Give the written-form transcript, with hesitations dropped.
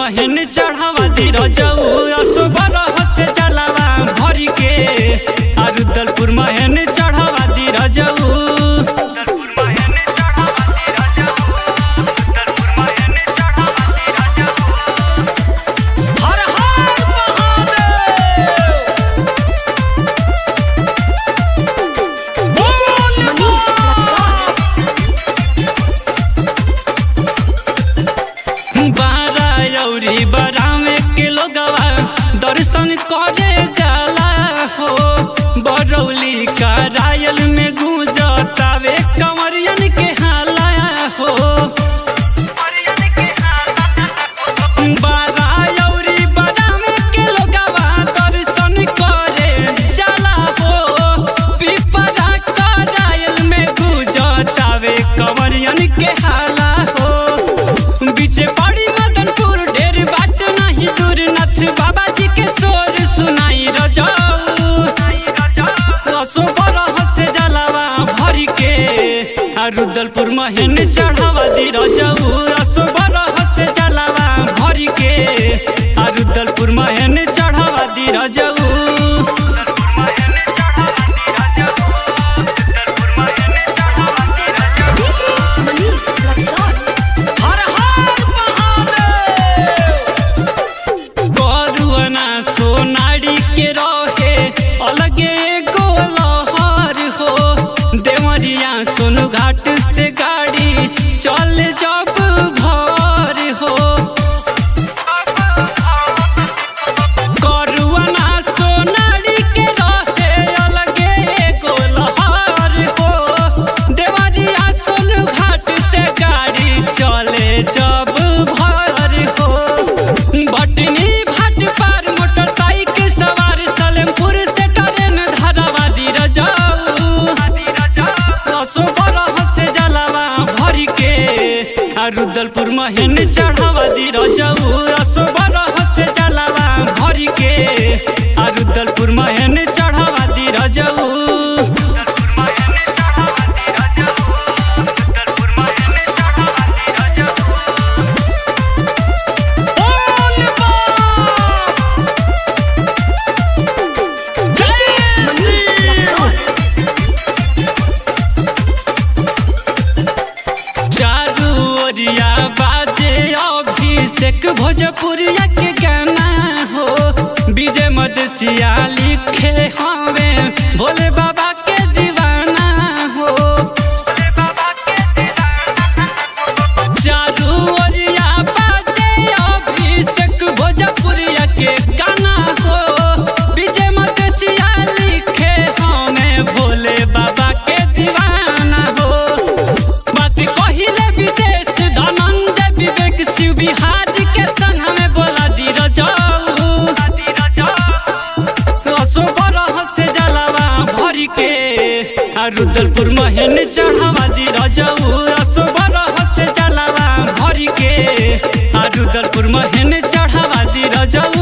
महन चढ़ावा दी रजऊ असो बरह से जलावा भरी के रुद्रपुर महन चढ़ावा दी रजऊ। बरामे के लोगवा दर्शन करे जाला हो बरौली का रायल में गूंजतावे कंवरियन के हाला हो। बारायौरी बरामे के लोगवा दर्शन करे जाला हो पिपरा का रायल में गूंजतावे कंवरियन के हाला हो। बीचे पड़ी मदनपुर ढेर बाट नहीं दूर नथ बाबा जी के शोर सुनाई रजाऊ असो बरह से जलावा भरी के रुद्रपुर महन चढ़ावा दी रजाऊ असो बरह से जलावा भरी के रुद्रपुर महन चढ़ावा दी रजाऊ। सोनाड़ी के रहे अलगे गोलहर हो देवरिया सोनू घाट से गाड़ी चल जब भर हो। करुआना सोनाड़ी के रहे अलगे गोलहर हो देवरिया सोनू घाट से गाड़ी चले जब भर हो। बटनी भाट पार मोटरसाइकिल सवार सलेमपुर से ट्रेन धरावा दी रजाऊ असो बरह से जलावा भरी के रुद्रपुर महन चढ़ावा दी रजाऊ असो बरह से जलावा भरी के रुद्रपुर महन चढ़ावा दी रजाऊ। बाजे अभिषेक भोजपुरिया के गाना हो विजय मदसिया लिखे हवे भोले बाबा के दीवाना हो। चारू ओरिया बाजे अभिषेक भोजपुरिया के गाना हो विजय मदसिया लिखे हवे भोले बाबा के दीवाना हो। बात कहिले विशेष शिव बिहार के संग हमें बोला दी रजाऊ असो बरह से जलावा भरी के रुद्रपुर महन चढ़ावा दी रजाऊ असो बरह से जलावा भरी के रुद्रपुर महन चढ़ावा दी रजाऊ।